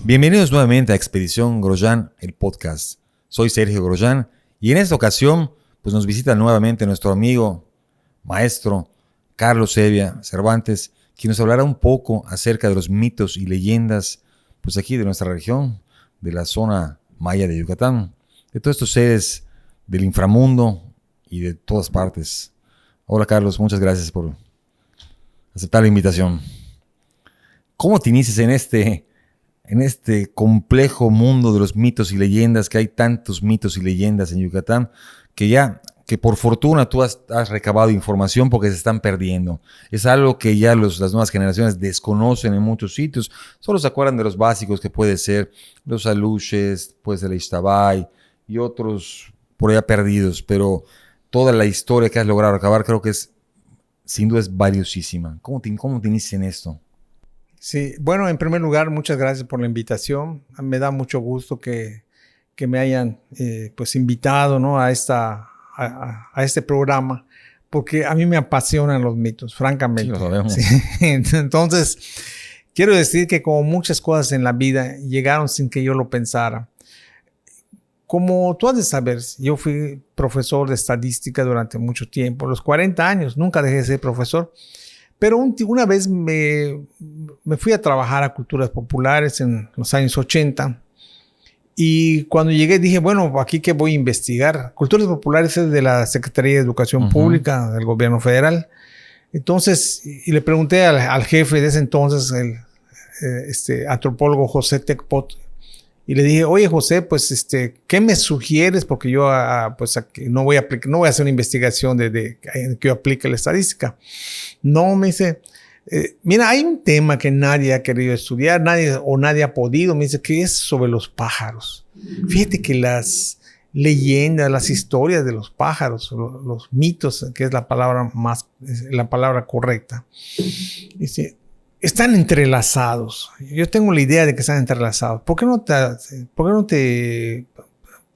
Bienvenidos nuevamente a Expedición Grosjean, el podcast. Soy Sergio Grosjean y en esta ocasión pues nos visita nuevamente nuestro amigo, maestro Carlos Evia Cervantes, quien nos hablará un poco acerca de los mitos y leyendas pues aquí de nuestra región, de la zona maya de Yucatán, de todos estos seres del inframundo y de todas partes. Hola Carlos, muchas gracias por aceptar la invitación. ¿Cómo te inicias en este complejo mundo de los mitos y leyendas, que hay tantos mitos y leyendas en Yucatán, que por fortuna tú has recabado información porque se están perdiendo? Es algo que ya las nuevas generaciones desconocen en muchos sitios. Solo se acuerdan de los básicos, que puede ser los aluches, puede ser el Ixtabay y otros por allá perdidos, pero toda la historia que has logrado recabar creo que sin duda es valiosísima. ¿Cómo te inicias en esto? Sí, bueno, en primer lugar, muchas gracias por la invitación. Me da mucho gusto que me hayan pues invitado, ¿no? a este programa, porque a mí me apasionan los mitos, francamente. Sí, lo sabemos. Sí. Entonces, quiero decir que como muchas cosas en la vida llegaron sin que yo lo pensara. Como tú has de saber, yo fui profesor de estadística durante mucho tiempo, los 40 años, nunca dejé de ser profesor. Pero una vez me fui a trabajar a Culturas Populares en los años 80 y cuando llegué dije, bueno, aquí qué voy a investigar. Culturas Populares es de la Secretaría de Educación Pública del Gobierno Federal. Entonces, y le pregunté al jefe de ese entonces, el antropólogo José Tecpot, y le dije, oye José, pues ¿qué me sugieres? Porque yo pues no voy a hacer una investigación de que yo aplique la estadística. No, me dice, mira, hay un tema que nadie ha querido estudiar, nadie ha podido. Me dice, que es sobre los pájaros. Fíjate que las leyendas, las historias de los pájaros, los mitos, que es la palabra correcta, dice, están entrelazados. Yo tengo la idea de que están entrelazados. ¿Por qué no te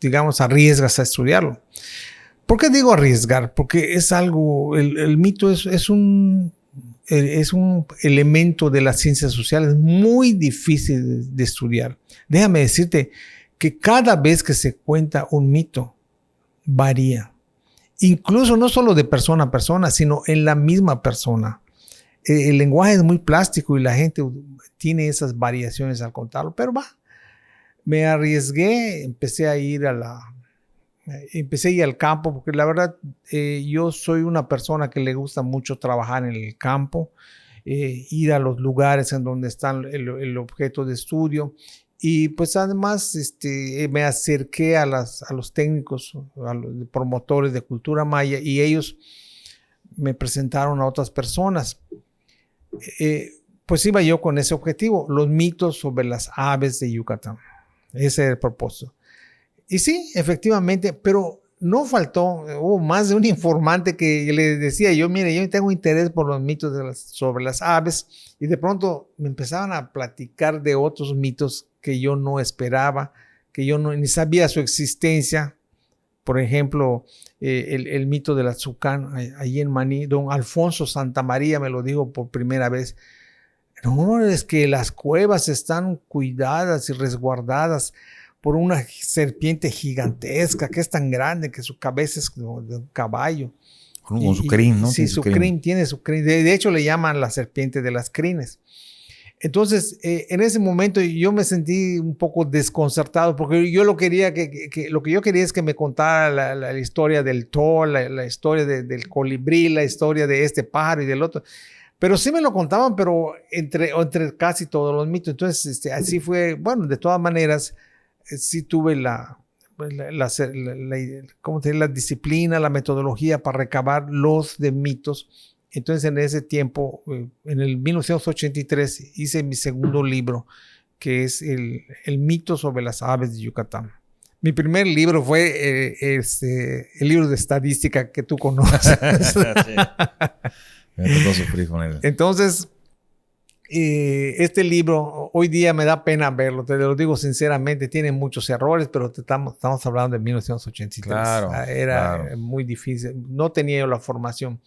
digamos, arriesgas a estudiarlo? ¿Por qué digo arriesgar? Porque es algo, el mito es un elemento de las ciencias sociales muy difícil de estudiar. Déjame decirte que cada vez que se cuenta un mito, varía. Incluso no solo de persona a persona, sino en la misma persona. El lenguaje es muy plástico y la gente tiene esas variaciones al contarlo, pero me arriesgué, empecé a ir al campo, porque la verdad yo soy una persona que le gusta mucho trabajar en el campo, ir a los lugares en donde están el objeto de estudio, y pues además me acerqué a los técnicos, a los promotores de cultura maya, y ellos me presentaron a otras personas. Pues iba yo con ese objetivo, los mitos sobre las aves de Yucatán. Ese era el propósito. Y sí, efectivamente, pero no faltó, hubo más de un informante que le decía yo, mire, yo tengo interés por los mitos sobre las aves, y de pronto me empezaban a platicar de otros mitos que yo no esperaba, que yo ni sabía su existencia. Por ejemplo, el mito del Atzucán, allí en Maní, don Alfonso Santamaría me lo dijo por primera vez. No, es que las cuevas están cuidadas y resguardadas por una serpiente gigantesca que es tan grande que su cabeza es como de un caballo. Con su crin, ¿no? Sí, tiene su crin. De hecho, le llaman la serpiente de las crines. Entonces, en ese momento yo me sentí un poco desconcertado, porque yo lo que yo quería es que me contara la historia del tol, la historia del colibrí, la historia de este pájaro y del otro. Pero sí me lo contaban, pero entre casi todos los mitos. Entonces, así fue. Bueno, de todas maneras, sí tuve ¿cómo te digo? La disciplina, la metodología para recabar los de mitos. Entonces, en ese tiempo, en el 1983, hice mi segundo libro, que es el mito sobre las aves de Yucatán. Mi primer libro fue el libro de estadística que tú conoces. Sí. Me tocó sufrir con él. Entonces, este libro, hoy día me da pena verlo, te lo digo sinceramente, tiene muchos errores, pero estamos hablando de 1983. Claro, Era muy difícil, no tenía yo la formación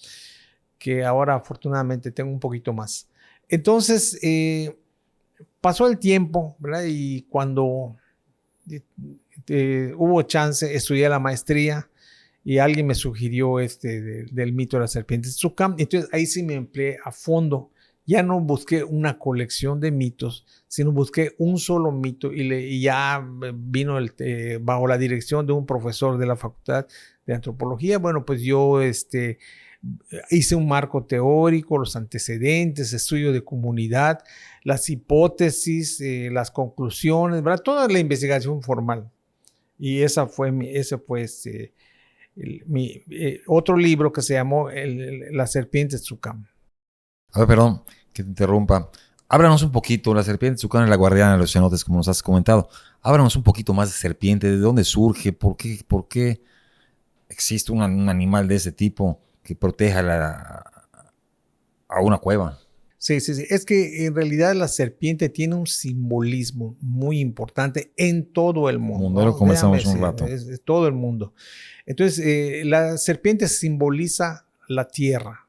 que ahora afortunadamente tengo un poquito más. Entonces, pasó el tiempo, ¿verdad? Y cuando hubo chance, estudié la maestría y alguien me sugirió del mito de la serpiente Tzukam. Entonces ahí sí me empleé a fondo. Ya no busqué una colección de mitos, sino busqué un solo mito y ya vino bajo la dirección de un profesor de la Facultad de Antropología. Bueno, pues yo hice un marco teórico, los antecedentes, estudio de comunidad, las hipótesis, las conclusiones, ¿verdad? Toda la investigación formal. Y ese fue otro libro que se llamó La serpiente Tzukam. A ver, perdón que te interrumpa. Háblanos un poquito, la serpiente Tzukam es la guardiana de los cenotes, como nos has comentado. Háblanos un poquito más de serpiente, de dónde surge, por qué existe un animal de ese tipo que proteja a una cueva. Sí. Es que en realidad la serpiente tiene un simbolismo muy importante en todo el mundo. Lo conversamos un rato. Es todo el mundo. Entonces, la serpiente simboliza la tierra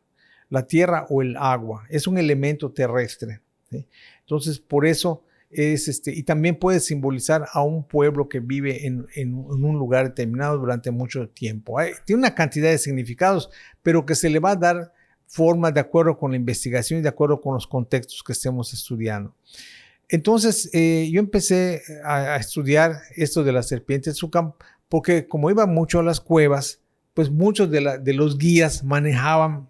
o el agua. Es un elemento terrestre, ¿sí? Entonces, por eso y también puede simbolizar a un pueblo que vive en un lugar determinado durante mucho tiempo. Tiene una cantidad de significados, pero que se le va a dar forma de acuerdo con la investigación y de acuerdo con los contextos que estemos estudiando. Entonces, yo empecé a estudiar esto de la serpiente Tzukam porque como iba mucho a las cuevas, pues muchos de los guías manejaban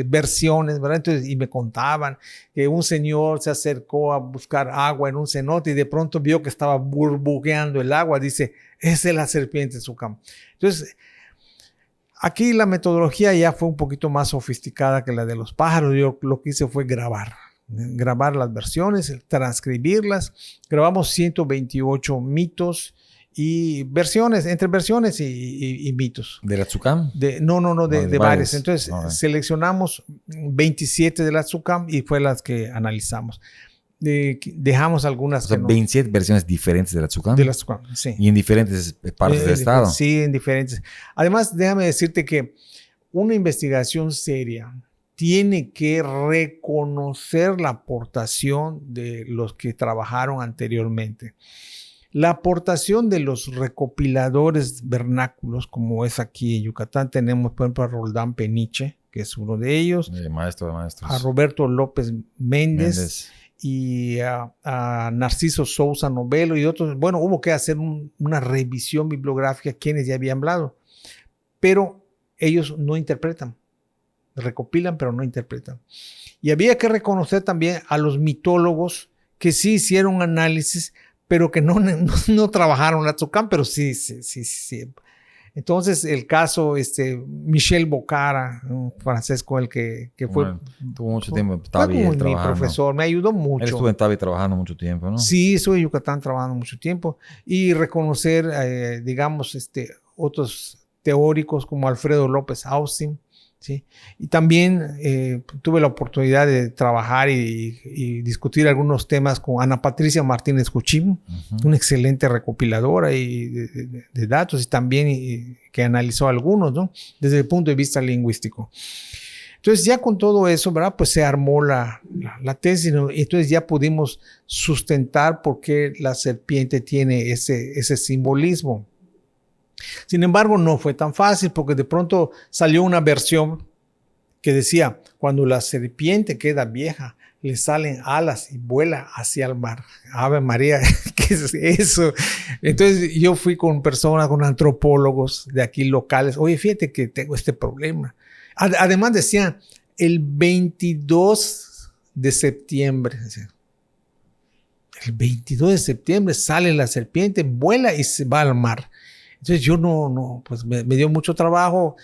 versiones, ¿verdad? Entonces, y me contaban que un señor se acercó a buscar agua en un cenote y de pronto vio que estaba burbujeando el agua. Dice, esa es la serpiente Tzukam. Entonces, aquí la metodología ya fue un poquito más sofisticada que la de los pájaros. Yo lo que hice fue grabar las versiones, transcribirlas. Grabamos 128 mitos y versiones, entre versiones y mitos. ¿De la Tzukam? No, de varias. Entonces, seleccionamos 27 de la Tzukam y fue las que analizamos. Dejamos algunas. O sea, 27 versiones diferentes de la Tzukam. De la Tzukam, sí. Y en diferentes partes del estado. Sí, en diferentes. Además, déjame decirte que una investigación seria tiene que reconocer la aportación de los que trabajaron anteriormente. La aportación de los recopiladores vernáculos, como es aquí en Yucatán, tenemos por ejemplo a Roldán Peniche, que es uno de ellos. Maestro de maestros. A Roberto López Méndez. Y a Narciso Sousa Novelo y otros. Bueno, hubo que hacer una revisión bibliográfica, quienes ya habían hablado. Pero ellos no interpretan. Recopilan, pero no interpretan. Y había que reconocer también a los mitólogos que sí hicieron análisis, pero que no trabajaron la Tzukam, pero sí. Entonces, el caso, Michel Bocara, un francés con el que fue... Bueno, tuvo mucho tiempo en Tavi trabajando. Mi profesor, me ayudó mucho. Él estuvo en Tavi trabajando mucho tiempo, ¿no? Sí, estuve en Yucatán trabajando mucho tiempo. Y reconocer, digamos, otros teóricos como Alfredo López Austin, ¿sí? Y también tuve la oportunidad de trabajar y discutir algunos temas con Ana Patricia Martínez Cuchim, una excelente recopiladora de datos y también que analizó algunos, ¿no? Desde el punto de vista lingüístico. Entonces ya con todo eso, ¿verdad? Pues se armó la tesis, ¿no? Y entonces ya pudimos sustentar por qué la serpiente tiene ese simbolismo. Sin embargo, no fue tan fácil porque de pronto salió una versión que decía, cuando la serpiente queda vieja, le salen alas y vuela hacia el mar. Ave María, ¿qué es eso? Entonces yo fui con personas, con antropólogos de aquí locales. Oye, fíjate que tengo este problema. Además decían, el 22 de septiembre, el 22 de septiembre sale la serpiente, vuela y se va al mar. Entonces yo pues me dio mucho trabajo.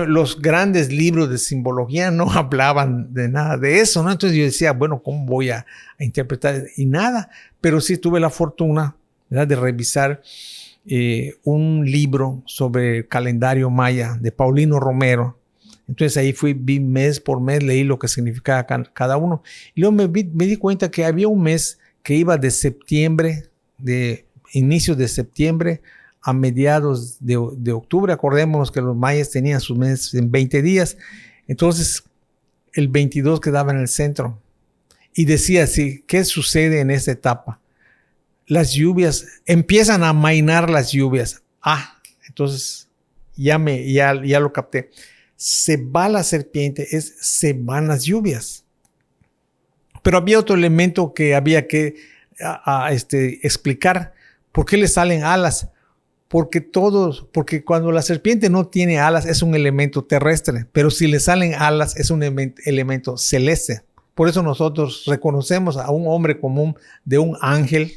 Los grandes libros de simbología no hablaban de nada de eso, ¿no? Entonces yo decía, bueno, ¿cómo voy a interpretar? Y nada, pero sí tuve la fortuna, ¿verdad?, de revisar un libro sobre el calendario maya de Paulino Romero. Entonces ahí vi mes por mes, leí lo que significaba cada uno. Y luego me di cuenta que había un mes que iba de septiembre, de inicios de septiembre, a mediados de octubre. Acordémonos que los mayas tenían sus meses en 20 días. Entonces, el 22 quedaba en el centro. y decía así, ¿qué sucede en esta etapa? Las lluvias, empiezan a amainar las lluvias. Entonces ya lo capté. Se va la serpiente, se van las lluvias. Pero había otro elemento que había que explicar. ¿Por qué le salen alas? Porque cuando la serpiente no tiene alas es un elemento terrestre, pero si le salen alas es un elemento celeste. Por eso nosotros reconocemos a un hombre común de un ángel.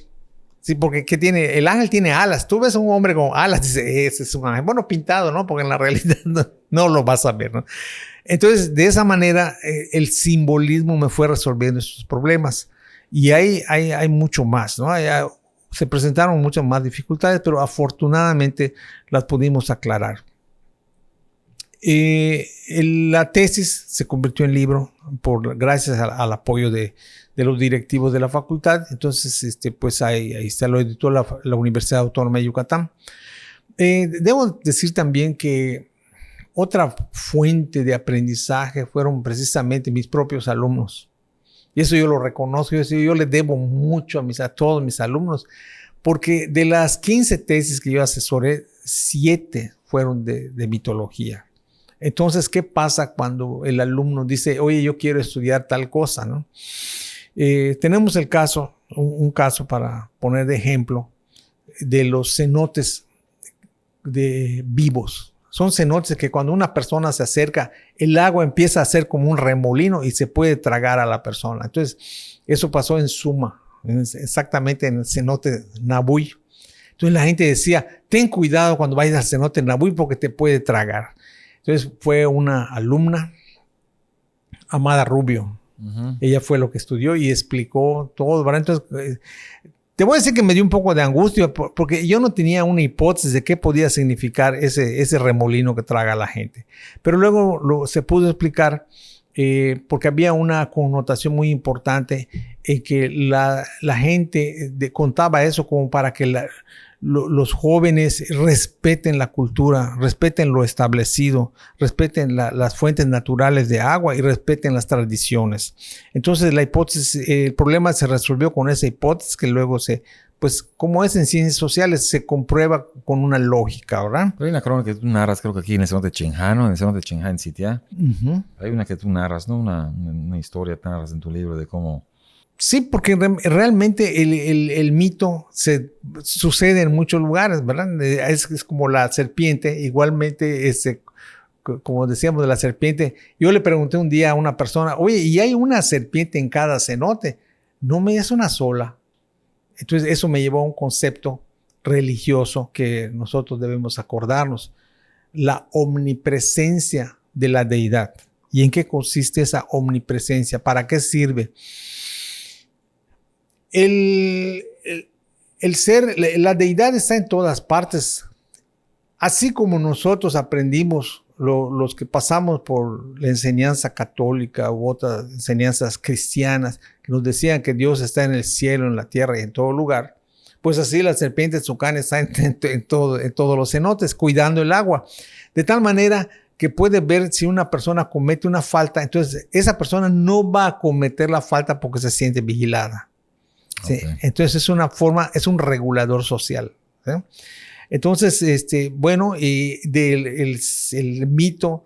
Sí, porque el ángel tiene alas. Tú ves a un hombre con alas, dices, ese es un ángel. Bueno, pintado, ¿no? Porque en la realidad no lo vas a ver, ¿no? Entonces, de esa manera, el simbolismo me fue resolviendo estos problemas. Y hay mucho más, ¿no? Se presentaron muchas más dificultades, pero afortunadamente las pudimos aclarar. La tesis se convirtió en libro gracias al apoyo de los directivos de la facultad. Entonces, pues ahí está, lo editó la Universidad Autónoma de Yucatán. Debo decir también que otra fuente de aprendizaje fueron precisamente mis propios alumnos. Y eso yo lo reconozco, yo le debo mucho a todos mis alumnos, porque de las 15 tesis que yo asesoré, 7 fueron de mitología. Entonces, ¿qué pasa cuando el alumno dice, oye, yo quiero estudiar tal cosa, ¿no? Tenemos un caso para poner de ejemplo, de los cenotes vivos. Son cenotes que cuando una persona se acerca, el agua empieza a hacer como un remolino y se puede tragar a la persona. Entonces, eso pasó en Suma, exactamente en el cenote Nabuy. Entonces la gente decía, ten cuidado cuando vayas al cenote Nabuy porque te puede tragar. Entonces fue una alumna, Amada Rubio. Ella fue lo que estudió y explicó todo, ¿verdad? Entonces, te voy a decir que me dio un poco de angustia porque yo no tenía una hipótesis de qué podía significar ese remolino que traga a la gente. Pero luego se pudo explicar porque había una connotación muy importante en que la gente contaba eso como para que los jóvenes respeten la cultura, respeten lo establecido, respeten las fuentes naturales de agua y respeten las tradiciones. Entonces el problema se resolvió con esa hipótesis que luego pues como es en ciencias sociales, se comprueba con una lógica, ¿verdad? Pero hay una crónica que tú narras, creo que aquí en el cenote de Chenjano, en el cenote de Chenján en Sitia. Hay una que tú narras, ¿no? Una historia que narras en tu libro de cómo... Sí, porque realmente el mito sucede en muchos lugares, ¿verdad? Es como la serpiente, igualmente, como decíamos de la serpiente. Yo le pregunté un día a una persona, oye, ¿y hay una serpiente en cada cenote? No, es una sola. Entonces eso me llevó a un concepto religioso que nosotros debemos acordarnos. La omnipresencia de la deidad. ¿Y en qué consiste esa omnipresencia? ¿Para qué sirve? La deidad está en todas partes. Así como nosotros aprendimos, los que pasamos por la enseñanza católica u otras enseñanzas cristianas, que nos decían que Dios está en el cielo, en la tierra y en todo lugar, pues así la serpiente Tzucán está en todos los cenotes, cuidando el agua. De tal manera que puede ver si una persona comete una falta, entonces esa persona no va a cometer la falta porque se siente vigilada. ¿Sí? Okay. Entonces es un regulador social. ¿Sí? Entonces, bueno, y el mito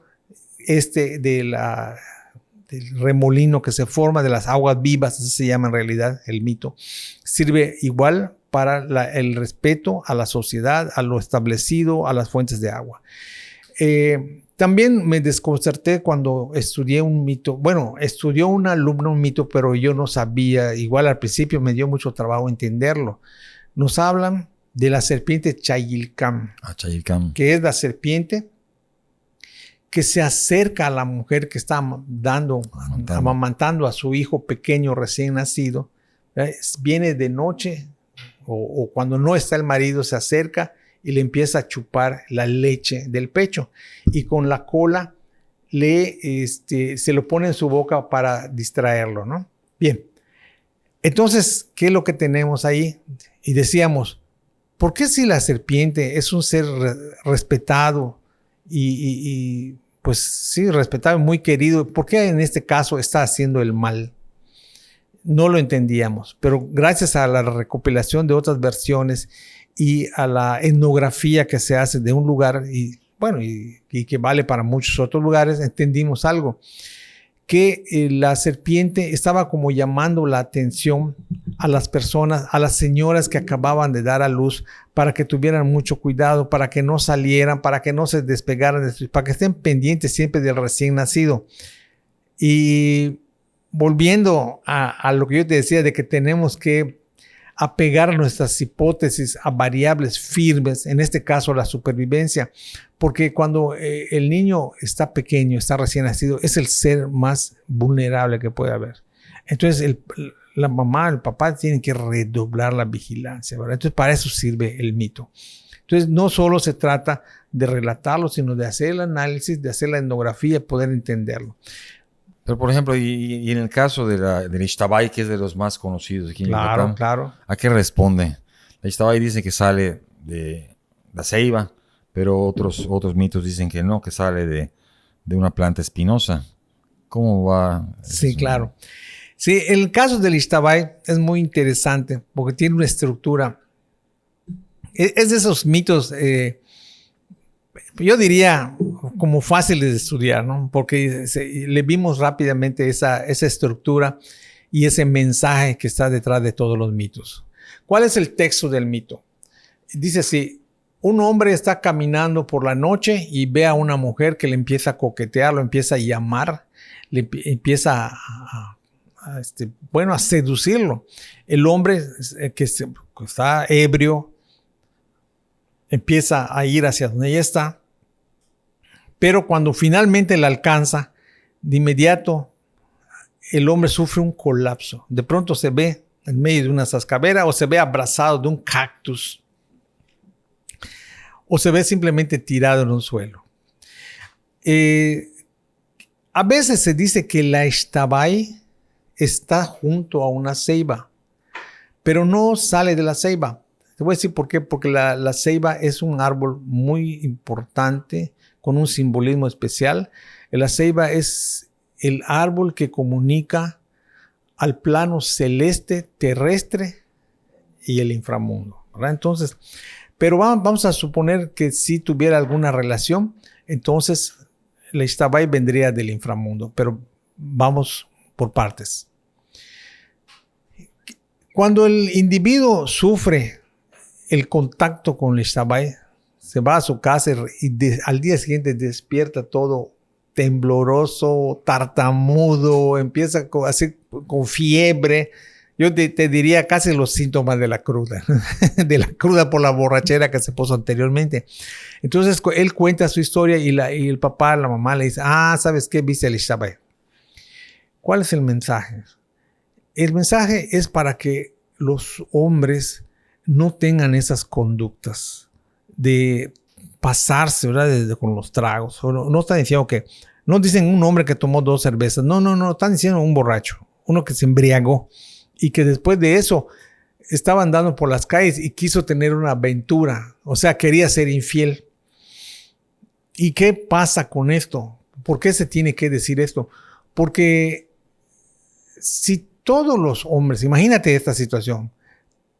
del remolino que se forma de las aguas vivas, así se llama en realidad el mito, sirve igual para el respeto a la sociedad, a lo establecido, a las fuentes de agua. También me desconcerté cuando estudié un mito. Bueno, estudió un alumno un mito, pero yo no sabía. Igual al principio me dio mucho trabajo entenderlo. Nos hablan de la serpiente Chayilcam. Chayilcam. Que es la serpiente que se acerca a la mujer que está amamantando a su hijo pequeño recién nacido. Viene de noche o cuando no está el marido, se acerca y le empieza a chupar la leche del pecho y con la cola se lo pone en su boca para distraerlo, ¿no? Bien, entonces, ¿qué es lo que tenemos ahí? Y decíamos, ¿por qué si la serpiente es un ser respetado y pues sí, respetado y muy querido, por qué en este caso está haciendo el mal? no lo entendíamos, pero gracias a la recopilación de otras versiones y a la etnografía que se hace de un lugar y que vale para muchos otros lugares, entendimos algo, que la serpiente estaba como llamando la atención a las personas, a las señoras que acababan de dar a luz, para que tuvieran mucho cuidado, para que no salieran, para que no se despegaran, para que estén pendientes siempre del recién nacido. Y volviendo a lo que yo te decía de que tenemos que apegar nuestras hipótesis a variables firmes, en este caso la supervivencia, porque cuando el niño está pequeño, está recién nacido, es el ser más vulnerable que puede haber. Entonces la mamá, el papá tienen que redoblar la vigilancia, ¿verdad? Entonces para eso sirve el mito. Entonces no solo se trata de relatarlo, sino de hacer el análisis, de hacer la etnografía, poder entenderlo. Pero, por ejemplo, y en el caso del Ixtabay, que es de los más conocidos aquí en Yucatán, claro. ¿a qué responde? El Ixtabay dice que sale de la ceiba, pero otros mitos dicen que no, que sale de una planta espinosa. ¿Cómo va? Sí, claro. Sí, el caso del Ixtabay es muy interesante porque tiene una estructura. Es de esos mitos, yo diría, como fáciles de estudiar, ¿no? Porque le vimos rápidamente esa estructura y ese mensaje que está detrás de todos los mitos. ¿Cuál es el texto del mito? Dice así: un hombre está caminando por la noche y ve a una mujer que le empieza a coquetear, lo empieza a llamar, le empieza a seducirlo. El hombre que está ebrio empieza a ir hacia donde ella está, pero cuando finalmente la alcanza, de inmediato el hombre sufre un colapso. De pronto se ve en medio de una zascabera, o se ve abrazado de un cactus, o se ve simplemente tirado en un suelo. A veces se dice que la Ixtabay está junto a una ceiba, pero no sale de la ceiba. Te voy a decir por qué. Porque la ceiba es un árbol muy importante, con un simbolismo especial. La ceiba es el árbol que comunica al plano celeste, terrestre y el inframundo, ¿verdad? Entonces, pero vamos a suponer que si tuviera alguna relación, entonces la Ixtabay vendría del inframundo, pero vamos por partes. Cuando el individuo sufre el contacto con la Ixtabay, se va a su casa y al día siguiente despierta todo tembloroso, tartamudo, empieza así con fiebre. Yo te diría casi los síntomas de la cruda por la borrachera que se puso anteriormente. Entonces él cuenta su historia y el papá, la mamá le dice: ¿sabes qué? Viste el Ixtabay. ¿Cuál es el mensaje? El mensaje es para que los hombres no tengan esas conductas de pasarse, ¿verdad? Con los tragos. No están diciendo que, no dicen un hombre que tomó 2 cervezas. No, están diciendo un borracho, uno que se embriagó y que después de eso estaba andando por las calles y quiso tener una aventura, o sea, quería ser infiel. ¿Y qué pasa con esto? ¿Por qué se tiene que decir esto? Porque si todos los hombres, imagínate esta situación,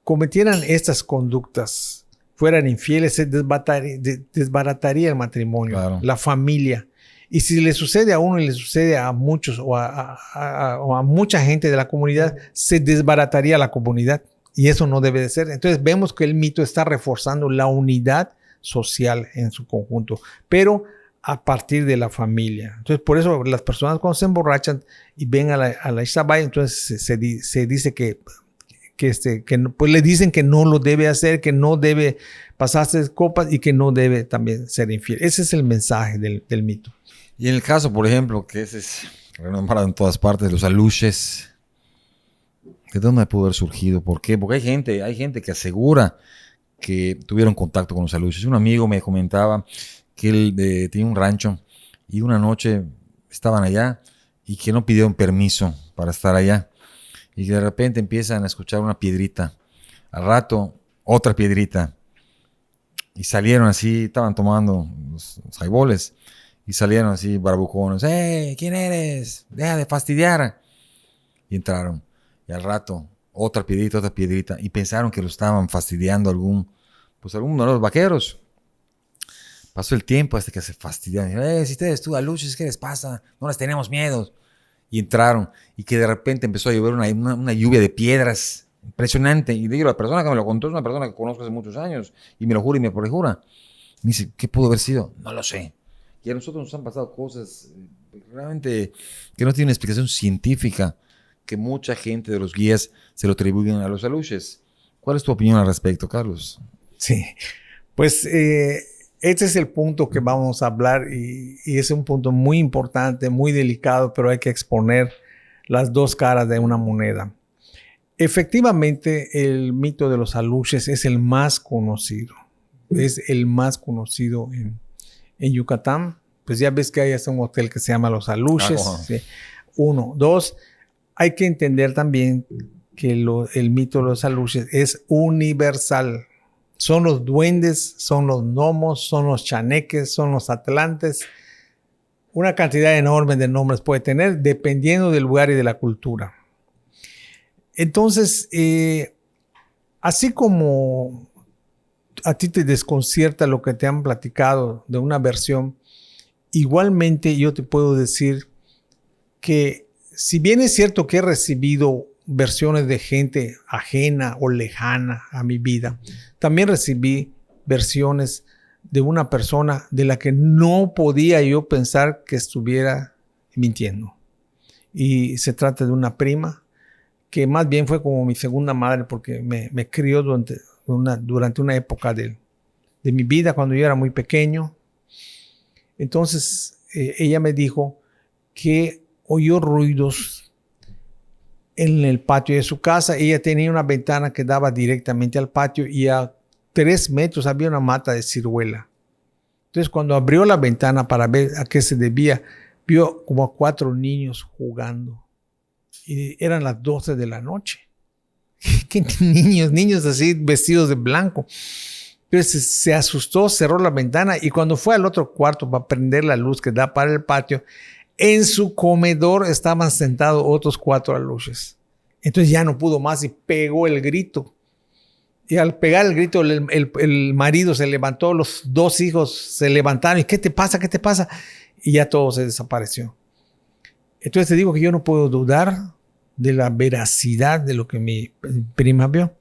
cometieran estas conductas, fueran infieles, se desbarataría el matrimonio, claro, la familia. Y si le sucede a uno y le sucede a muchos o a mucha gente de la comunidad, se desbarataría la comunidad. Y eso no debe de ser. Entonces vemos que el mito está reforzando la unidad social en su conjunto, pero a partir de la familia. Entonces por eso las personas cuando se emborrachan y ven a la Ixtabay, entonces se dice que pues le dicen que no lo debe hacer, que no debe pasarse copas y que no debe también ser infiel. Ese es el mensaje del mito. Y en el caso, por ejemplo, que ese es renombrado en todas partes, los aluches, ¿de dónde pudo haber surgido? ¿Por qué? Porque hay gente que asegura que tuvieron contacto con los aluches. Un amigo me comentaba que él tenía un rancho y una noche estaban allá y que no pidieron permiso para estar allá. Y de repente empiezan a escuchar una piedrita. Al rato, otra piedrita. Y salieron así, estaban tomando los highballs. Y salieron así barbucones. ¡Hey! ¿Quién eres? Deja de fastidiar. Y entraron. y al rato otra piedrita, y pensaron que lo estaban fastidiando alguno de los vaqueros. Pasó el tiempo hasta que se fastidiaron. Si ustedes tú, aluches, ¿qué les pasa? No les tenemos miedo. Y entraron, y que de repente empezó a llover una lluvia de piedras impresionante. Y digo, la persona que me lo contó es una persona que conozco hace muchos años, y me lo jura y me perjura. Me dice, ¿qué pudo haber sido? No lo sé. Y a nosotros nos han pasado cosas realmente que no tienen una explicación científica, que mucha gente de los guías se lo atribuyen a los aluches. ¿Cuál es tu opinión al respecto, Carlos? Sí, pues este es el punto que vamos a hablar y es un punto muy importante, muy delicado, pero hay que exponer las dos caras de una moneda. Efectivamente, el mito de los aluches es el más conocido. Es el más conocido en Yucatán. Pues ya ves que hay hasta un hotel que se llama Los Aluches. Sí. 1. 2. Hay que entender también que el mito de los aluches es universal. Son los duendes, son los gnomos, son los chaneques, son los atlantes. Una cantidad enorme de nombres puede tener dependiendo del lugar y de la cultura. Entonces, así como a ti te desconcierta lo que te han platicado de una versión, igualmente yo te puedo decir que si bien es cierto que he recibido versiones de gente ajena o lejana a mi vida, también recibí versiones de una persona de la que no podía yo pensar que estuviera mintiendo. Y se trata de una prima que más bien fue como mi segunda madre porque me crió durante una época de mi vida cuando yo era muy pequeño. Entonces ella me dijo que oyó ruidos en el patio de su casa. Ella tenía una ventana que daba directamente al patio y a 3 metros había una mata de ciruela. Entonces cuando abrió la ventana para ver a qué se debía, vio como a 4 niños jugando. Y eran las 12 de la noche. ¿Qué niños así vestidos de blanco? Entonces se asustó, cerró la ventana y cuando fue al otro cuarto para prender la luz que da para el patio, en su comedor estaban sentados otros 4 aluches. Entonces ya no pudo más y pegó el grito. Y al pegar el grito, el marido se levantó, los 2 hijos se levantaron. ¿Y qué te pasa? ¿Qué te pasa? Y ya todo se desapareció. Entonces te digo que yo no puedo dudar de la veracidad de lo que mi prima vio.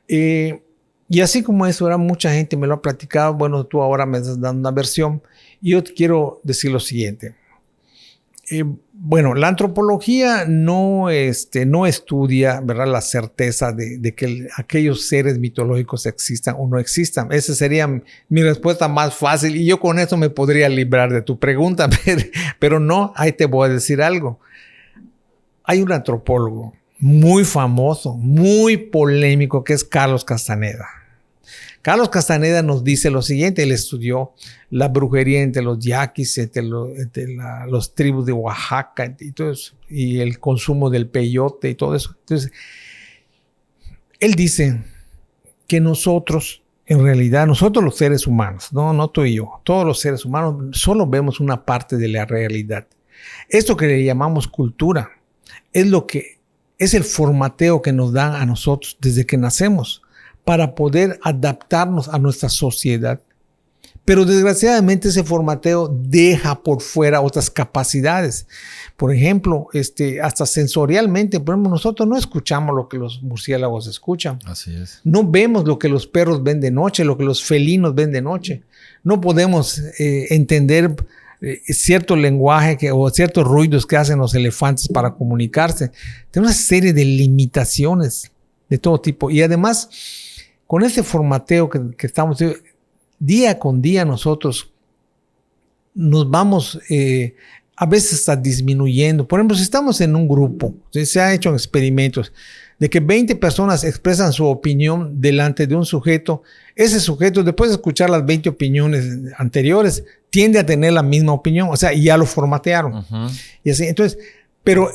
Y así como eso, mucha gente me lo ha platicado. Bueno, tú ahora me estás dando una versión. Y yo te quiero decir lo siguiente. Bueno, la antropología no estudia, ¿verdad?, la certeza de que aquellos seres mitológicos existan o no existan. Esa sería mi respuesta más fácil y yo con eso me podría librar de tu pregunta, pero no, ahí te voy a decir algo. Hay un antropólogo muy famoso, muy polémico, que es Carlos Castaneda. Carlos Castaneda nos dice lo siguiente. Él estudió la brujería entre los yaquis, entre los tribus de Oaxaca y todo eso, y el consumo del peyote y todo eso. Entonces, él dice que nosotros, en realidad, nosotros los seres humanos, no tú y yo, todos los seres humanos solo vemos una parte de la realidad. Esto que le llamamos cultura es el formateo que nos dan a nosotros desde que nacemos, para poder adaptarnos a nuestra sociedad. Pero desgraciadamente ese formateo deja por fuera otras capacidades. Por ejemplo, hasta sensorialmente, por ejemplo, nosotros no escuchamos lo que los murciélagos escuchan. Así es. No vemos lo que los perros ven de noche, lo que los felinos ven de noche. No podemos entender cierto lenguaje o ciertos ruidos que hacen los elefantes para comunicarse. Tenemos una serie de limitaciones de todo tipo. Y además, con ese formateo que estamos día con día, nosotros nos vamos a veces hasta disminuyendo. Por ejemplo, si estamos en un grupo, se han hecho experimentos de que 20 personas expresan su opinión delante de un sujeto. Ese sujeto, después de escuchar las 20 opiniones anteriores, tiende a tener la misma opinión. O sea, y ya lo formatearon. Uh-huh. Y así, entonces, pero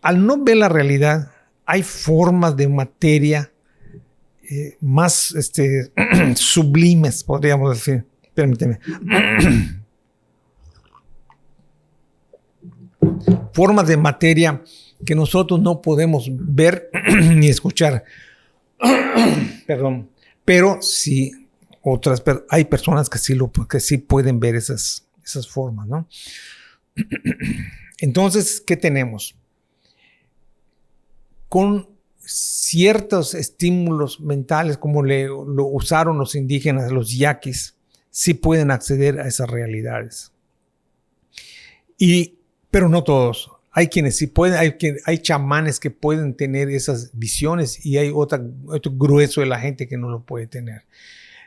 al no ver la realidad, hay formas de materia más sublimes, podríamos decir. Permíteme. formas de materia que nosotros no podemos ver ni escuchar. Perdón. Pero sí, hay personas que sí pueden ver esas formas, ¿no? Entonces, ¿qué tenemos? Con ciertos estímulos mentales, como lo usaron los indígenas, los yaquis, sí pueden acceder a esas realidades. Pero no todos. Hay quienes sí pueden, hay chamanes que pueden tener esas visiones y hay otro grueso de la gente que no lo puede tener.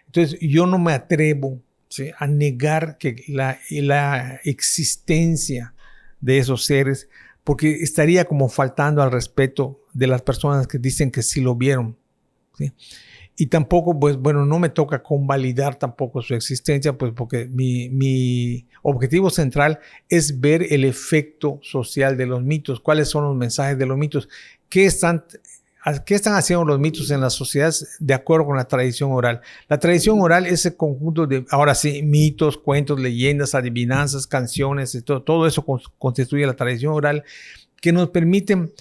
Entonces, yo no me atrevo, ¿sí?, a negar que la existencia de esos seres, porque estaría como faltando al respeto de las personas que dicen que sí lo vieron, ¿sí? Y tampoco, pues, bueno, no me toca convalidar tampoco su existencia, pues, porque mi objetivo central es ver el efecto social de los mitos, cuáles son los mensajes de los mitos, qué están haciendo los mitos en las sociedades de acuerdo con la tradición oral. La tradición oral es el conjunto de, ahora sí, mitos, cuentos, leyendas, adivinanzas, canciones, todo eso constituye la tradición oral que nos permiten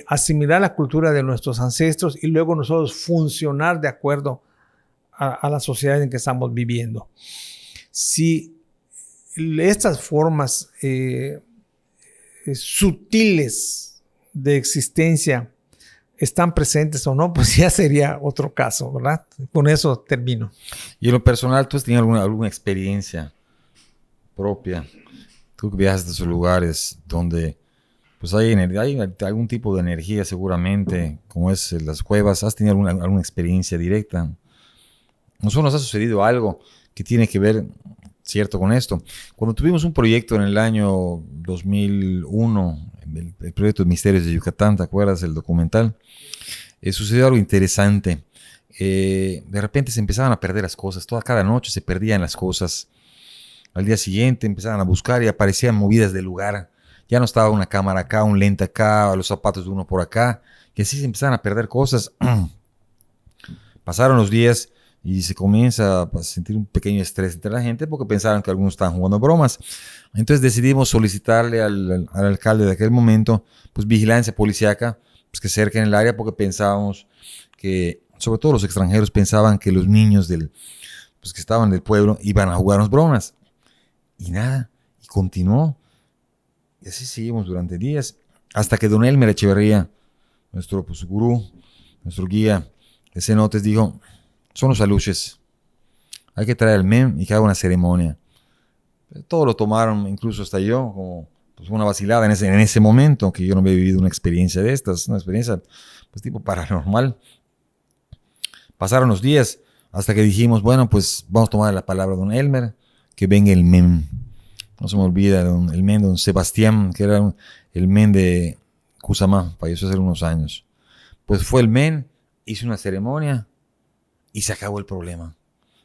asimilar la cultura de nuestros ancestros y luego nosotros funcionar de acuerdo a la sociedad en que estamos viviendo. Si estas formas sutiles de existencia están presentes o no, pues ya sería otro caso, ¿verdad? Con eso termino. Y en lo personal, ¿tú has tenido alguna experiencia propia? Tú que viajas a esos lugares donde pues hay algún tipo de energía seguramente, como es las cuevas. ¿Has tenido alguna experiencia directa? Nosotros nos ha sucedido algo que tiene que ver, cierto, con esto. Cuando tuvimos un proyecto en el año 2001, el proyecto de Misterios de Yucatán, ¿te acuerdas? El documental. Sucedió algo interesante. De repente se empezaban a perder las cosas. Cada noche se perdían las cosas. Al día siguiente empezaban a buscar y aparecían movidas del lugar. Ya no estaba una cámara acá, un lente acá, los zapatos de uno por acá. Y así se empezaban a perder cosas. Pasaron los días y se comienza a sentir un pequeño estrés entre la gente porque pensaron que algunos estaban jugando bromas. Entonces decidimos solicitarle al alcalde de aquel momento pues vigilancia policíaca, pues que cerca en el área, porque pensábamos que, sobre todo los extranjeros, pensaban que los niños pues que estaban del pueblo iban a jugarnos bromas. Y nada, y continuó. Y así seguimos durante días, hasta que don Elmer Echeverría, nuestro pues, gurú, nuestro guía de cenotes, dijo: son los aluches, hay que traer al MEM y que haga una ceremonia. Todo lo tomaron, incluso hasta yo, como pues, una vacilada en ese momento, que yo no había vivido una experiencia de estas, una experiencia pues tipo paranormal. Pasaron los días hasta que dijimos, bueno, pues vamos a tomar la palabra de don Elmer, que venga el MEM. No se me olvida el MEM, don Sebastián, que era el MEM de Cusamá, falleció hace unos años. Pues fue el MEM, hizo una ceremonia y se acabó el problema.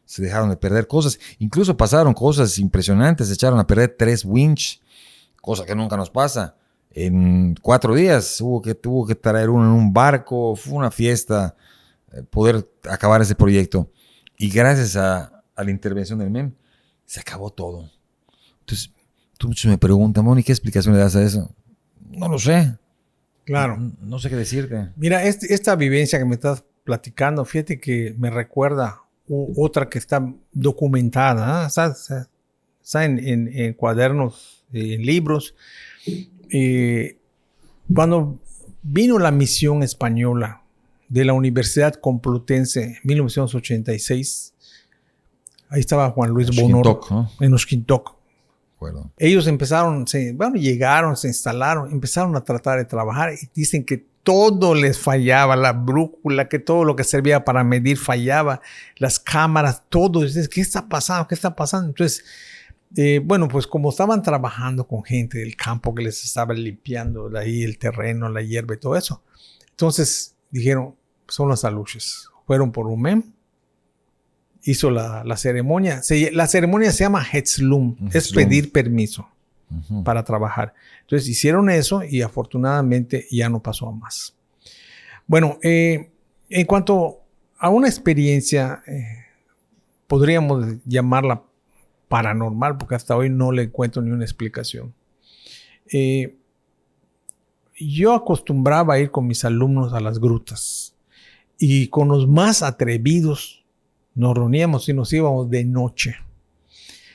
Se dejaron de perder cosas. Incluso pasaron cosas impresionantes. Se echaron a perder 3 winch, cosa que nunca nos pasa. En 4 días tuvo que traer uno en un barco. Fue una fiesta poder acabar ese proyecto. Y gracias a la intervención del MEM, se acabó todo. Entonces, muchos me preguntan, Moni, ¿qué explicación le das a eso? No lo sé. Claro. No sé qué decirte. Mira, esta vivencia que me estás platicando, fíjate que me recuerda otra que está documentada, ¿eh? Está en cuadernos, en libros. Cuando vino la misión española de la Universidad Complutense en 1986, ahí estaba Juan Luis Bonoro, ¿no? En Oxquintoc. Bueno. Ellos llegaron, se instalaron, empezaron a tratar de trabajar y dicen que todo les fallaba, la brújula, que todo lo que servía para medir fallaba, las cámaras, todo. ¿Qué está pasando? ¿Qué está pasando? Entonces, pues como estaban trabajando con gente del campo que les estaba limpiando de ahí el terreno, la hierba y todo eso, entonces dijeron, son los aluches. Fueron por un MEM, hizo la ceremonia. La ceremonia se llama Hetzlum, es pedir permiso para trabajar. Entonces hicieron eso y afortunadamente ya no pasó a más. Bueno, en cuanto a una experiencia, podríamos llamarla paranormal, porque hasta hoy no le encuentro ni una explicación. yo acostumbraba a ir con mis alumnos a las grutas. Y con los más atrevidos nos reuníamos y nos íbamos de noche.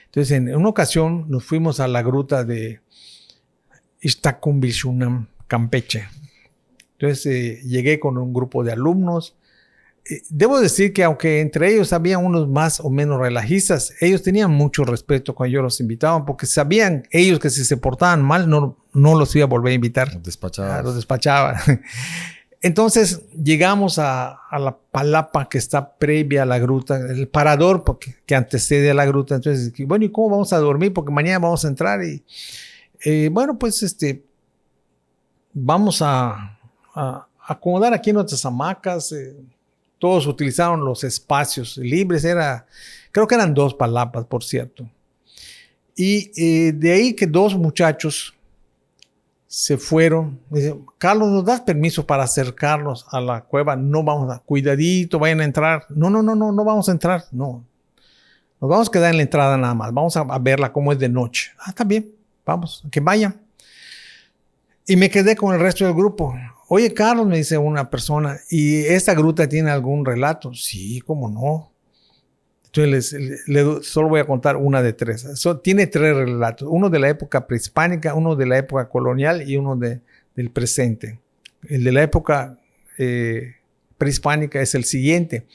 Entonces, en una ocasión nos fuimos a la gruta de Iztaccumbichunam, Campeche. Entonces, llegué con un grupo de alumnos. Debo decir que aunque entre ellos había unos más o menos relajistas, ellos tenían mucho respeto cuando yo los invitaba, porque sabían ellos que si se portaban mal no los iba a volver a invitar. Los despachaba. Entonces llegamos a la palapa que está previa a la gruta, el parador que antecede a la gruta. Entonces, bueno, ¿y cómo vamos a dormir? Porque mañana vamos a entrar y bueno, pues vamos a acomodar aquí nuestras hamacas. Todos utilizaron los espacios libres. Creo que eran 2 palapas, por cierto. Y de ahí que 2 muchachos se fueron. Dicen, Carlos, ¿nos das permiso para acercarnos a la cueva? No vamos a... Cuidadito, vayan a entrar. No vamos a entrar. No. Nos vamos a quedar en la entrada nada más. Vamos a verla como es de noche. Ah, está bien. Vamos, que vayan. Y me quedé con el resto del grupo. Oye, Carlos, me dice una persona, ¿y esta gruta tiene algún relato? Sí, ¿cómo no? Entonces, solo voy a contar una de 3. Tiene 3 relatos. Uno de la época prehispánica, uno de la época colonial y uno del presente. El de la época prehispánica es el siguiente.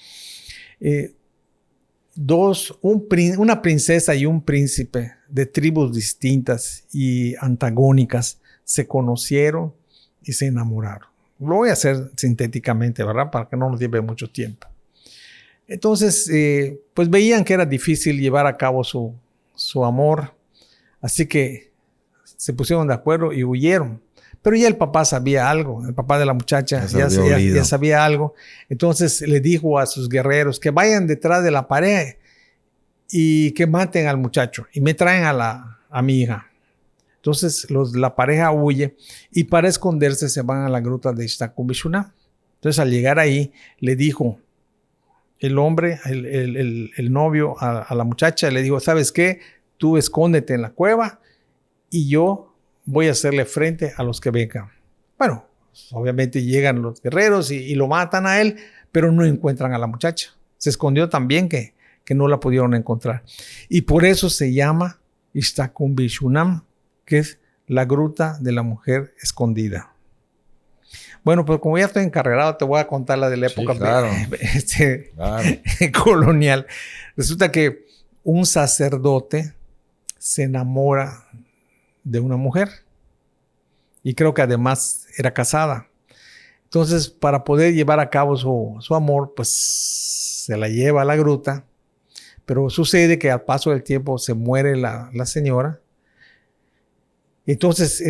Una princesa y un príncipe de tribus distintas y antagónicas se conocieron y se enamoraron. Lo voy a hacer sintéticamente, ¿verdad? Para que no nos lleve mucho tiempo. Entonces, pues veían que era difícil llevar a cabo su amor. Así que se pusieron de acuerdo y huyeron. Pero ya el papá sabía algo. El papá de la muchacha ya sabía algo. Entonces le dijo a sus guerreros que vayan detrás de la pared y que maten al muchacho y me traen a mi hija. Entonces la pareja huye y para esconderse se van a la gruta de Iztaccumbichunam. Entonces al llegar ahí le dijo el hombre, el novio a la muchacha, le dijo, ¿sabes qué? Tú escóndete en la cueva y yo voy a hacerle frente a los que vengan. Bueno, obviamente llegan los guerreros y lo matan a él, pero no encuentran a la muchacha. Se escondió también que no la pudieron encontrar. Y por eso se llama Iztaccumbichunam, que es la gruta de la mujer escondida. Bueno, pues como ya estoy encarregado, te voy a contar la de la época colonial. Resulta que un sacerdote se enamora de una mujer y creo que además era casada. Entonces, para poder llevar a cabo su amor, pues se la lleva a la gruta, pero sucede que al paso del tiempo se muere la señora. Entonces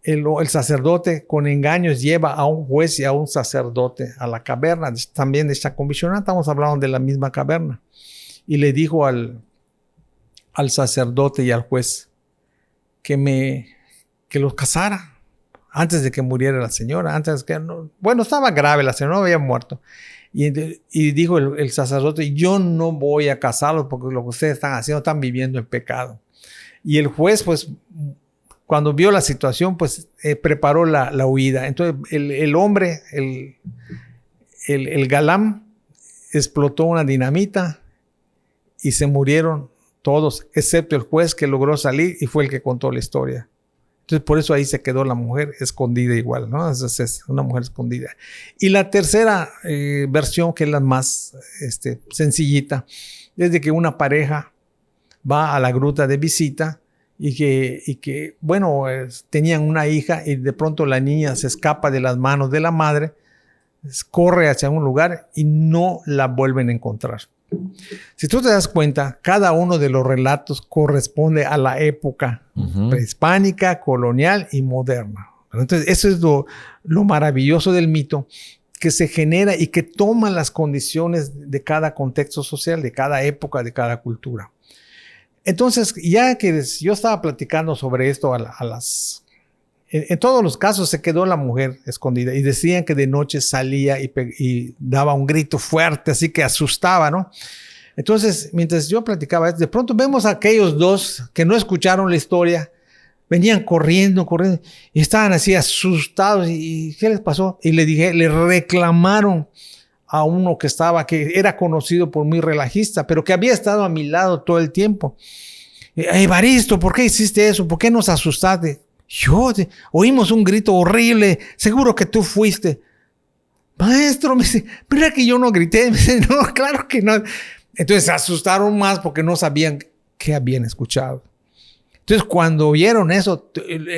el sacerdote con engaños lleva a un juez y a un sacerdote a la caverna, también de Iztaccumbichunam, estamos hablando de la misma caverna. Y le dijo al sacerdote y al juez que los casara antes de que muriera la señora, estaba grave, la señora no había muerto. Y dijo el sacerdote, yo no voy a casarlos porque lo que ustedes están haciendo, están viviendo en pecado. Y el juez, pues, cuando vio la situación, pues, preparó la huida. Entonces, el hombre, el galán, explotó una dinamita y se murieron todos, excepto el juez que logró salir y fue el que contó la historia. Entonces, por eso ahí se quedó la mujer escondida igual, ¿no? Entonces, es una mujer escondida. Y la tercera versión, que es la más sencillita, es de que una pareja va a la gruta de visita y que tenían una hija y de pronto la niña se escapa de las manos de la madre, corre hacia un lugar y no la vuelven a encontrar. Si tú te das cuenta, cada uno de los relatos corresponde a la época prehispánica, colonial y moderna. Entonces, eso es lo maravilloso del mito, que se genera y que toma las condiciones de cada contexto social, de cada época, de cada cultura. Entonces, ya que yo estaba platicando sobre esto en todos los casos se quedó la mujer escondida y decían que de noche salía y daba un grito fuerte, así que asustaba, ¿no? Entonces, mientras yo platicaba, de pronto vemos a aquellos 2 que no escucharon la historia, Venían corriendo, y estaban así asustados. ¿Y qué les pasó? Y le reclamaron a uno que era conocido por muy relajista, pero que había estado a mi lado todo el tiempo. Evaristo, ¿por qué hiciste eso? ¿Por qué nos asustaste? Oímos un grito horrible, seguro que tú fuiste. Maestro, me dice, mira que yo no grité. Me dice, no, claro que no. Entonces se asustaron más porque no sabían qué habían escuchado. Entonces cuando oyeron eso,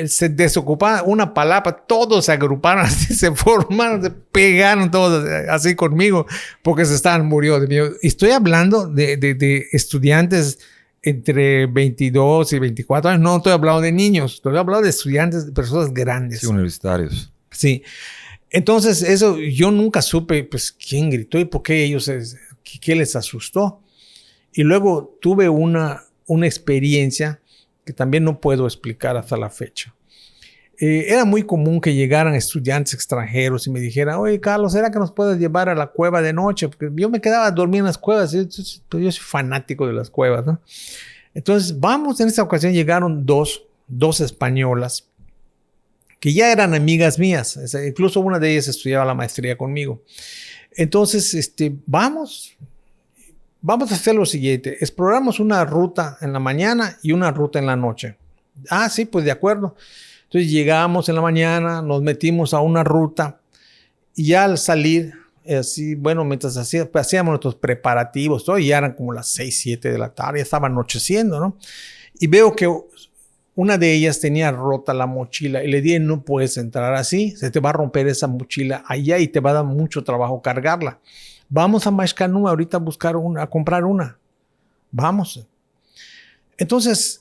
se desocupaba una palapa, todos se agruparon así, se formaron, se pegaron todos así conmigo porque se estaban muriendo de miedo. Y estoy hablando de estudiantes entre 22 y 24 años, no estoy hablando de niños, estoy hablando de estudiantes, de personas grandes. Sí, universitarios. Sí. Entonces eso yo nunca supe pues quién gritó y por qué ellos, qué les asustó. Y luego tuve una experiencia que también no puedo explicar hasta la fecha. Era muy común que llegaran estudiantes extranjeros y me dijeran, oye, Carlos, ¿será que nos puedes llevar a la cueva de noche? Porque yo me quedaba a dormir en las cuevas. Yo soy fanático de las cuevas, ¿no? Entonces, vamos, en esta ocasión llegaron dos españolas que ya eran amigas mías. Incluso una de ellas estudiaba la maestría conmigo. Entonces, vamos a hacer lo siguiente. Exploramos una ruta en la mañana y una ruta en la noche. Ah, sí, pues de acuerdo. Entonces llegamos en la mañana, nos metimos a una ruta y ya al salir, así, bueno, mientras hacíamos nuestros preparativos, todo, y ya eran como las 6, 7 de la tarde, ya estaba anocheciendo, ¿no? Y veo que una de ellas tenía rota la mochila y le dije, no puedes entrar así, se te va a romper esa mochila allá y te va a dar mucho trabajo cargarla. Vamos a Mashcanú ahorita a comprar una. Vamos. Entonces,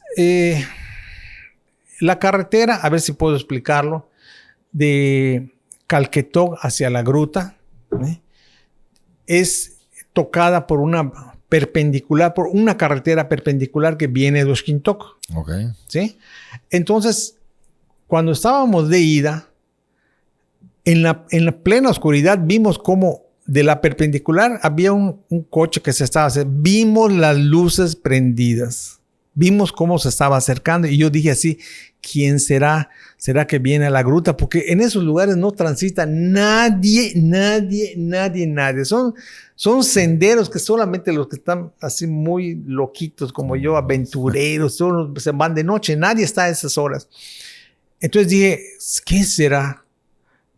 la carretera, a ver si puedo explicarlo, de Calquetó hacia la gruta, es tocada por una carretera perpendicular que viene de Oxquintoc. Okay. ¿Sí? Entonces, cuando estábamos de ida, en la plena oscuridad vimos cómo de la perpendicular había un coche que se estaba haciendo. Vimos las luces prendidas. Vimos cómo se estaba acercando y yo dije así, ¿quién será? ¿Será que viene a la gruta? Porque en esos lugares no transita nadie. Son senderos que solamente los que están así muy loquitos como yo, aventureros, todos se van de noche. Nadie está a esas horas. Entonces dije, ¿qué será?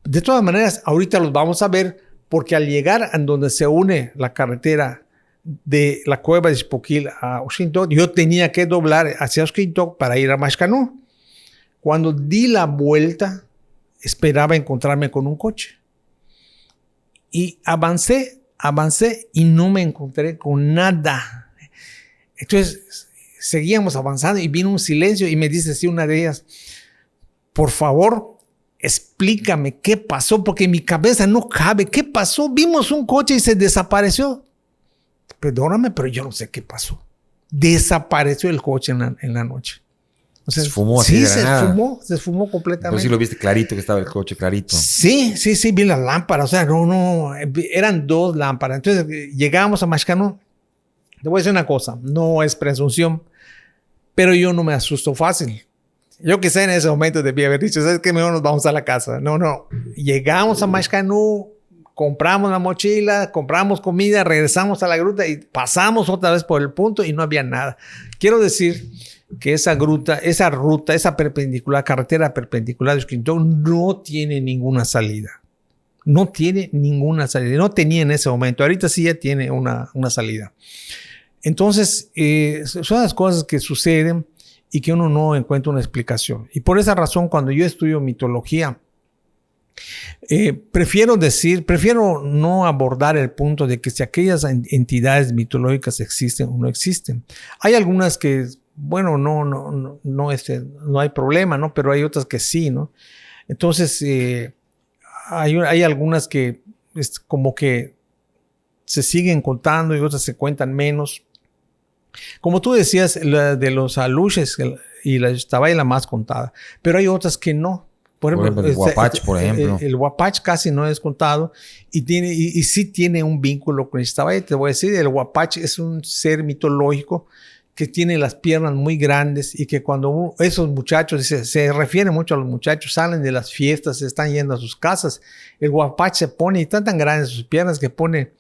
De todas maneras, ahorita los vamos a ver porque al llegar a donde se une la carretera de la cueva de Ixpoquil a Oxquintoc, yo tenía que doblar hacia Oxquintoc para ir a Mashcanú. Cuando di la vuelta, esperaba encontrarme con un coche. Y avancé y no me encontré con nada. Entonces, seguíamos avanzando y vino un silencio y me dice así una de ellas, por favor, explícame qué pasó, porque mi cabeza no cabe. ¿Qué pasó? Vimos un coche y se desapareció. Perdóname, pero yo no sé qué pasó. Desapareció el coche en la noche. Se esfumó así sí, de la nada. Se esfumó completamente. Pero sí lo viste clarito que estaba el coche, clarito. Sí, vi las lámparas. O sea, no, eran 2 lámparas. Entonces llegamos a Mashcanú. Te voy a decir una cosa, no es presunción, pero yo no me asusto fácil. Yo quizá en ese momento debía haber dicho, ¿sabes qué? Mejor nos vamos a la casa. No. Llegamos a Mashcanú, compramos la mochila, compramos comida, regresamos a la gruta y pasamos otra vez por el punto y no había nada. Quiero decir que esa ruta, esa perpendicular, carretera perpendicular de Oxquintoc no tiene ninguna salida. No tiene ninguna salida. No tenía en ese momento. Ahorita sí ya tiene una salida. Entonces, son las cosas que suceden y que uno no encuentra una explicación. Y por esa razón, cuando yo estudio mitología, prefiero no abordar el punto de que si aquellas entidades mitológicas existen o no existen. Hay algunas que, bueno, no hay problema, ¿no? Pero hay otras que sí, ¿no? Entonces, hay algunas que como que se siguen contando y otras se cuentan menos. Como tú decías, la de los aluches y la Ixtabay la más contada, pero hay otras que no. Por ejemplo, el Huapach, por ejemplo. El Huapach casi no es contado y sí tiene un vínculo con Ixtabay. Te voy a decir, el Huapach es un ser mitológico que tiene las piernas muy grandes y que cuando esos muchachos, se refiere mucho a los muchachos, salen de las fiestas, se están yendo a sus casas, el huapache se pone y están tan grandes sus piernas que pone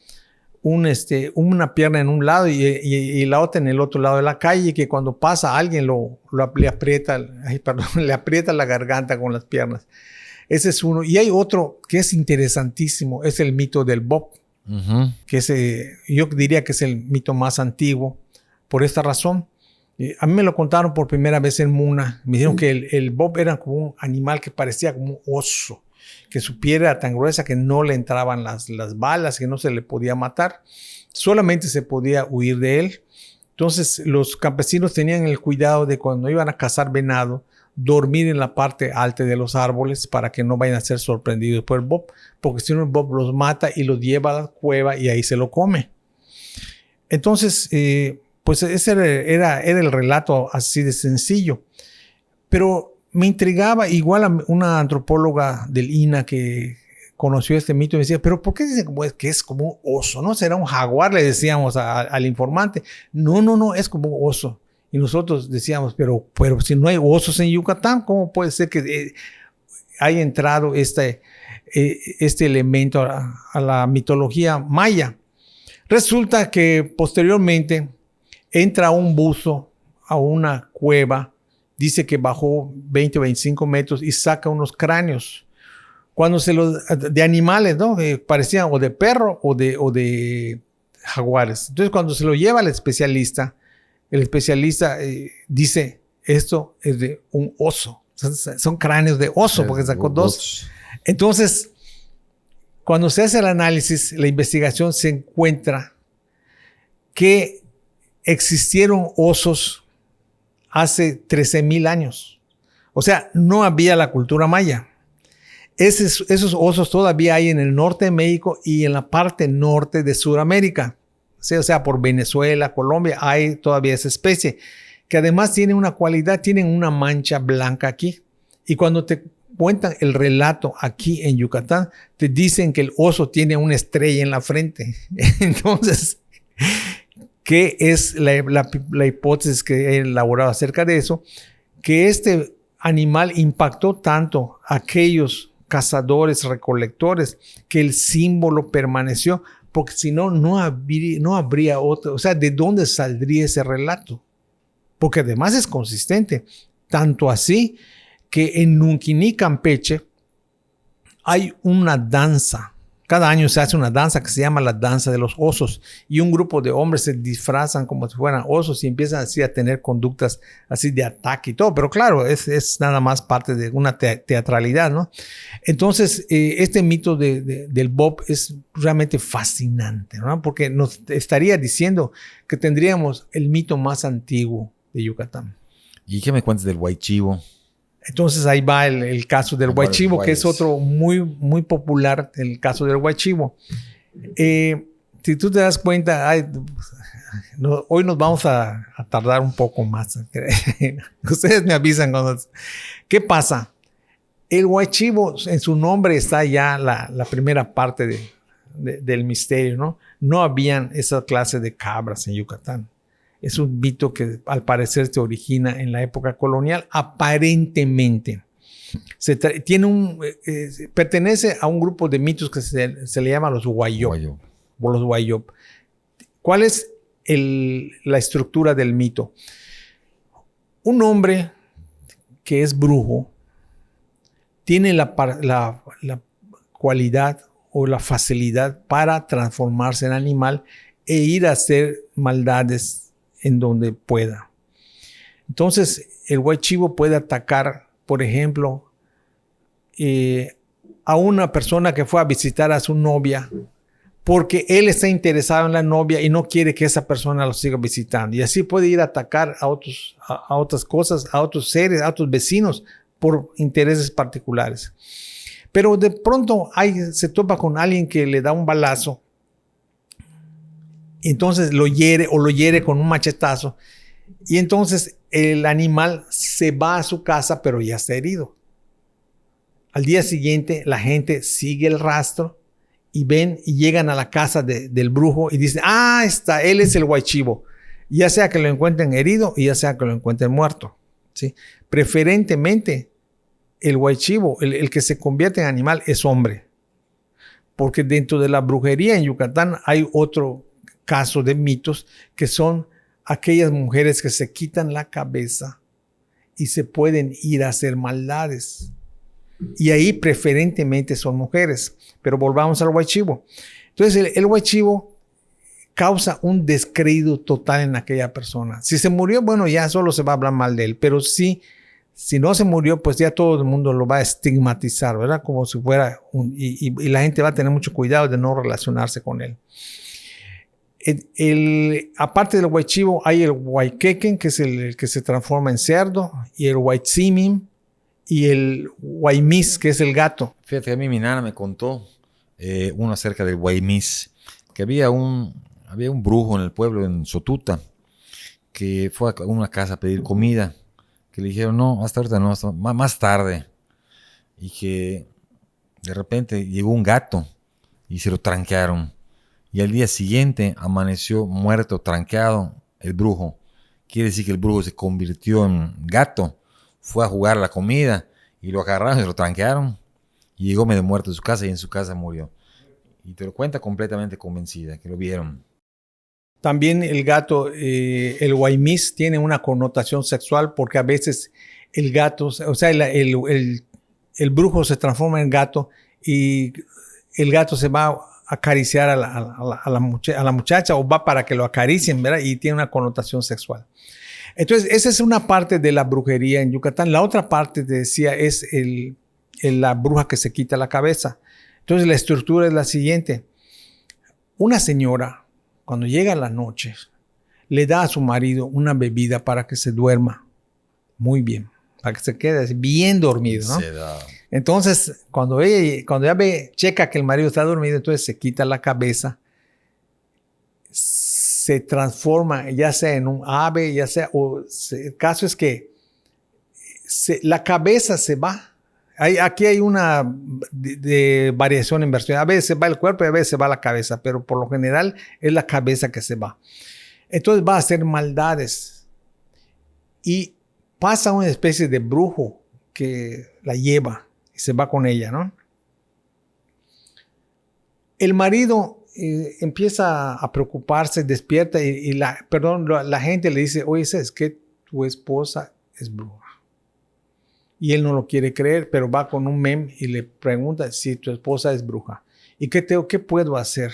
una pierna en un lado y la otra en el otro lado de la calle, y que cuando pasa alguien le aprieta la garganta con las piernas. Ese es uno. Y hay otro que es interesantísimo, es el mito del Bob, que yo diría que es el mito más antiguo por esta razón. A mí me lo contaron por primera vez en Muna. Me dijeron que el Bob era como un animal que parecía como un oso, que su piel era tan gruesa que no le entraban las balas, que no se le podía matar, solamente se podía huir de él. Entonces los campesinos tenían el cuidado de cuando iban a cazar venado, dormir en la parte alta de los árboles para que no vayan a ser sorprendidos por el Bob, porque si no el Bob los mata y los lleva a la cueva y ahí se lo come. Entonces, pues ese era el relato así de sencillo. Pero me intrigaba igual a una antropóloga del INA que conoció este mito y me decía, pero ¿por qué dicen que es como un oso? ¿No será un jaguar? Le decíamos al informante. No, es como un oso. Y nosotros decíamos, pero si no hay osos en Yucatán, ¿cómo puede ser que haya entrado este elemento a la mitología maya? Resulta que posteriormente entra un buzo a una cueva, dice que bajó 20 o 25 metros y saca unos cráneos. De animales, ¿no? Parecían o de perro o de jaguares. Entonces, cuando se lo lleva al especialista, el especialista dice, esto es de un oso. Son cráneos de oso, porque sacó dos. Entonces, cuando se hace el análisis, la investigación, se encuentra que existieron osos hace 13,000 años. O sea, no había la cultura maya. Esos osos todavía hay en el norte de México y en la parte norte de Sudamérica. O sea, por Venezuela, Colombia, hay todavía esa especie, que además tiene una cualidad, tienen una mancha blanca aquí. Y cuando te cuentan el relato aquí en Yucatán, te dicen que el oso tiene una estrella en la frente. Entonces, ¿qué es la hipótesis que he elaborado acerca de eso? Que este animal impactó tanto a aquellos cazadores, recolectores, que el símbolo permaneció, porque si no, no habría otro. O sea, ¿de dónde saldría ese relato? Porque además es consistente. Tanto así que en Nunquini, Campeche, hay una danza. Cada año se hace una danza que se llama la danza de los osos, y un grupo de hombres se disfrazan como si fueran osos y empiezan así a tener conductas así de ataque y todo. Pero claro, es nada más parte de una teatralidad, ¿no? Entonces, este mito del Bob es realmente fascinante, ¿no? Porque nos estaría diciendo que tendríamos el mito más antiguo de Yucatán. ¿Y qué me cuentas del Huaychivo? Entonces ahí va el caso del Huaychivo, que es otro muy, muy popular, el caso del Huaychivo. Si tú te das cuenta, hoy nos vamos a tardar un poco más. Ustedes me avisan cuando... ¿Qué pasa? El Huaychivo, en su nombre está ya la primera parte del misterio, ¿no? No habían esa clase de cabras en Yucatán. Es un mito que al parecer se origina en la época colonial, aparentemente. Pertenece a un grupo de mitos que se le llama los Huayop. O los Huayop. ¿Cuál es la estructura del mito? Un hombre que es brujo tiene la cualidad o la facilidad para transformarse en animal e ir a hacer maldades en donde pueda. Entonces, el Huaychivo puede atacar, por ejemplo, a una persona que fue a visitar a su novia, porque él está interesado en la novia y no quiere que esa persona lo siga visitando. Y así puede ir a atacar a otras cosas, a otros seres, a otros vecinos, por intereses particulares. Pero de pronto se topa con alguien que le da un balazo, entonces lo hiere con un machetazo, y entonces el animal se va a su casa, pero ya está herido. Al día siguiente la gente sigue el rastro y ven y llegan a la casa del brujo y dicen, él es el Huaychivo. ya sea que lo encuentren herido y ya sea que lo encuentren muerto, ¿sí? Preferentemente, el huaychivo, el que se convierte en animal, es hombre. Porque dentro de la brujería en Yucatán hay otro caso de mitos que son aquellas mujeres que se quitan la cabeza y se pueden ir a hacer maldades. Y ahí preferentemente son mujeres. Pero volvamos al huaychivo. Entonces el huaychivo causa un descrédito total en aquella persona. Si se murió, bueno, ya solo se va a hablar mal de él. Pero si no se murió, pues ya todo el mundo lo va a estigmatizar, ¿verdad? Como si fuera y la gente va a tener mucho cuidado de no relacionarse con él. Aparte del huaychivo, hay el huayquequen, que es el que se transforma en cerdo, y el huaytzimim, y el huaymis, que es el gato. Fíjate, a mí mi nana me contó uno acerca del huaymis, que había un brujo en el pueblo, en Sotuta, que fue a una casa a pedir comida, que le dijeron, no, hasta ahorita no, hasta más tarde, y que de repente llegó un gato y se lo tranquearon. Y al día siguiente amaneció muerto, tranqueado, el brujo. Quiere decir que el brujo se convirtió en gato. Fue a jugar la comida y lo agarraron y lo tranquearon. Y llegó medio muerto a su casa y en su casa murió. Y te lo cuenta completamente convencida, que lo vieron. También el gato, el huaymis, tiene una connotación sexual porque a veces el gato, o sea, el brujo se transforma en gato y el gato se va acariciar a la muchacha o va para que lo acaricien, ¿verdad? Y tiene una connotación sexual. Entonces, esa es una parte de la brujería en Yucatán. La otra parte, te decía, es la bruja que se quita la cabeza. Entonces, la estructura es la siguiente. Una señora, cuando llega la noche, le da a su marido una bebida para que se duerma muy bien, para que se quede bien dormido, ¿no? Entonces, cuando ella checa que el marido está dormido, entonces se quita la cabeza, se transforma ya sea en un ave, ya sea, el caso es que la cabeza se va. Aquí hay una de variación en versión. A veces se va el cuerpo y a veces se va la cabeza, pero por lo general es la cabeza que se va. Entonces va a hacer maldades y pasa una especie de brujo que la lleva y se va con ella, ¿no? El marido empieza a preocuparse, despierta y la gente le dice, oye, ¿sabes qué? Tu esposa es bruja. Y él no lo quiere creer, pero va con un mem y le pregunta si tu esposa es bruja. ¿Y qué puedo hacer?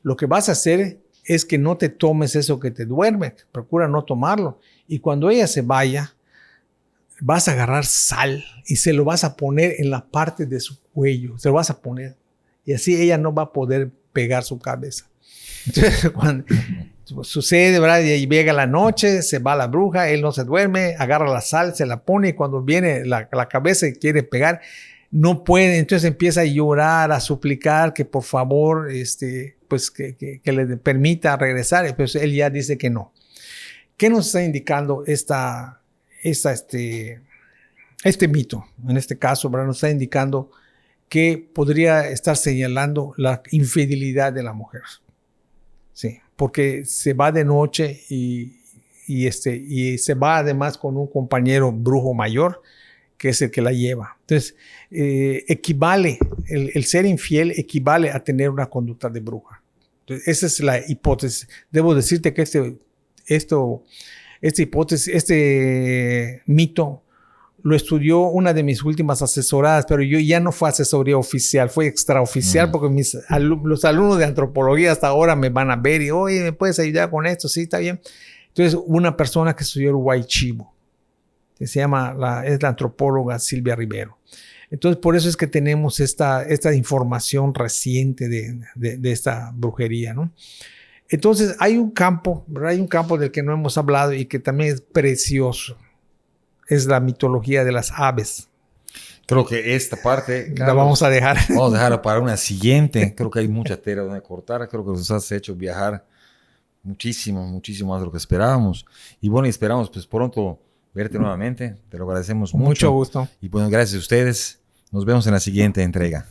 Lo que vas a hacer es que no te tomes eso que te duerme. Procura no tomarlo. Y cuando ella se vaya, vas a agarrar sal y se lo vas a poner en la parte de su cuello. Se lo vas a poner. Y así ella no va a poder pegar su cabeza. Entonces, cuando sucede, ¿verdad? Y llega la noche, se va la bruja, él no se duerme, agarra la sal, se la pone y cuando viene la cabeza y quiere pegar, no puede. Entonces empieza a llorar, a suplicar que por favor, pues que le permita regresar. Pues él ya dice que no. ¿Qué nos está indicando este mito? En este caso, ¿verdad? Nos está indicando que podría estar señalando la infidelidad de la mujer. Sí, porque se va de noche y se va además con un compañero brujo mayor, que es el que la lleva. Entonces, el ser infiel equivale a tener una conducta de bruja. Entonces, esa es la hipótesis. Debo decirte que este mito lo estudió una de mis últimas asesoradas, pero yo ya no fue asesoría oficial, fue extraoficial, porque los alumnos de antropología hasta ahora me van a ver y, oye, ¿me puedes ayudar con esto? Sí, está bien. Entonces, una persona que estudió el huaychivo, que es la antropóloga Silvia Rivero. Entonces, por eso es que tenemos esta información reciente de esta brujería, ¿no? Entonces, hay un campo, ¿verdad? Hay un campo del que no hemos hablado y que también es precioso. Es la mitología de las aves. Creo que esta parte, Carlos, la vamos a dejar. Vamos a dejarla para una siguiente. Creo que hay mucha tela donde cortar. Creo que nos has hecho viajar muchísimo más de lo que esperábamos. Y bueno, esperamos pues pronto verte nuevamente. Te lo agradecemos mucho. Mucho gusto. Y bueno, gracias a ustedes. Nos vemos en la siguiente entrega.